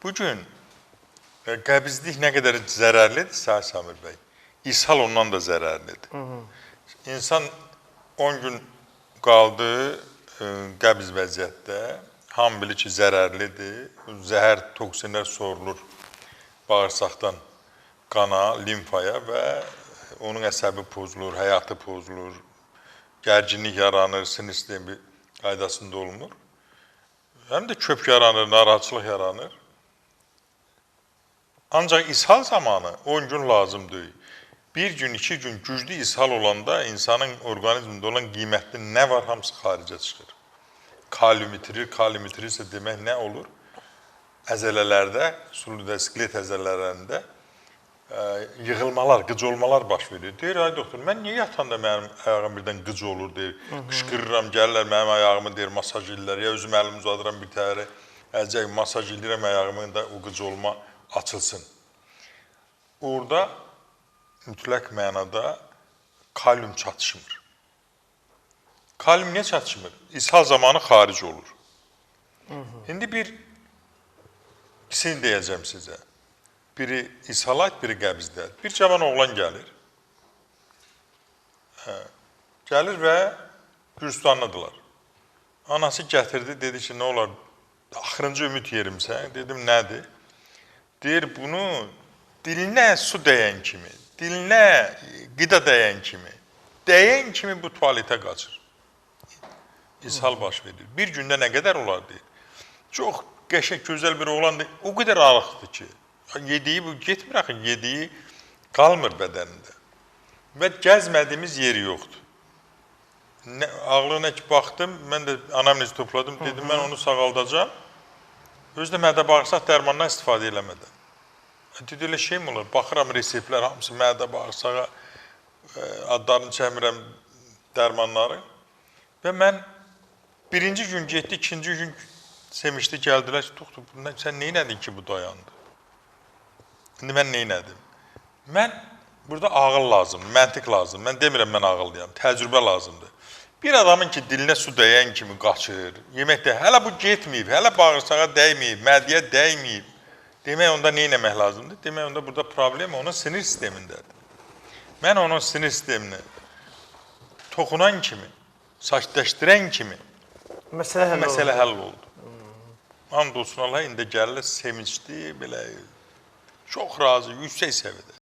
Bugün qəbizlik nə qədər zərərlidir, Samir bəy, ishal ondan da zərərlidir. İnsan 10 gün qaldı qəbiz vəziyyətdə, hamı bilir ki, zərərlidir, zəhər toksinlər sorulur bağırsaqdan qana, limfaya və onun əsəbi pozulur, həyatı pozulur, gərginlik yaranır, sinir sistemi qaydasında olunur. Həm də köp yaranır, narahatçılıq yaranır. Ancaq ishal zamanı 10 gün lazım deyil. Bir gün, 2 gün güclü ishal olanda insanın orqanizmində olan qiymətli nə var, hamısı xaricə çıxır. Kalium itirirsə demək nə olur? Əzələlərdə, skelet əzələlərində yığılmalar, qıcolmalar baş verir. Deyir, ay doktor, mən niyə yatanda mənim ayağım birdən qıc olur, deyir. Qışqırıram, gəlirlər mənim ayağımı, deyir, masaj edirlər. Ya özüm əlimi uzadıram bir təhəri, əlcək masaj edirəm ayağımın da o qıcolma açılsın. Orada mütləq mənada kalium çatışmır. Kalium niyə çatışmır? İshal zamanı xaric olur. İndi bir ikisini deyəcəm sizə. Biri ishal ait, biri qəbizdə. Bir cavan oğlan gəlir. Gəlir və Gürcistanlıdırlar. Anası gətirdi, dedi ki, nə olar, axırıncı ümid yerimsən. Dedim, nədir? Deyir, bunu dilinə su dəyən kimi, dilinə qida dəyən kimi bu tualetə qaçır. İshal baş verir. Bir gündə nə qədər olar, deyir. Çox qəşəng, gözəl bir oğlandır. O qədər arıqdır ki, yediyi bu getmir axı, yediyi qalmır bədənində. Və gəzmədiyimiz yeri yoxdur. Ağlına ki, baxdım, mən də anamnezi topladım, dedim, mən onu sağaldacam. Özü də mədə-bağırsaq dərmandan istifadə eləmədən. Dedi, elə şey mi olur? Baxıram reseptlər, hamısı mədə-bağırsağa adlarını çəmirəm dərmanları. Və mən birinci gün getdi, ikinci gün semişdi, gəldilər ki, doktor, sən neynədin ki, bu dayandı? İndi mən neynədim? Mən burada ağıl lazımdır, məntiq lazımdır. Mən demirəm, mən ağıllıyam, təcrübə lazımdır. Bir adamın ki, dilinə su dəyən kimi qaçır, yeməkdə, hələ bu getməyib, hələ bağırsağa dəyməyib, mədəyə dəyməyib. Demək, onda neynəmək lazımdır? Demək, onda burada problem onun sinir sistemindədir. Mən onun sinir sistemini toxunan kimi, sakitləşdirən kimi məsələ həll oldu. And olsun Allah, indi gəlirlər, sevinçli, belə çox razı, yüksək səviyyədə.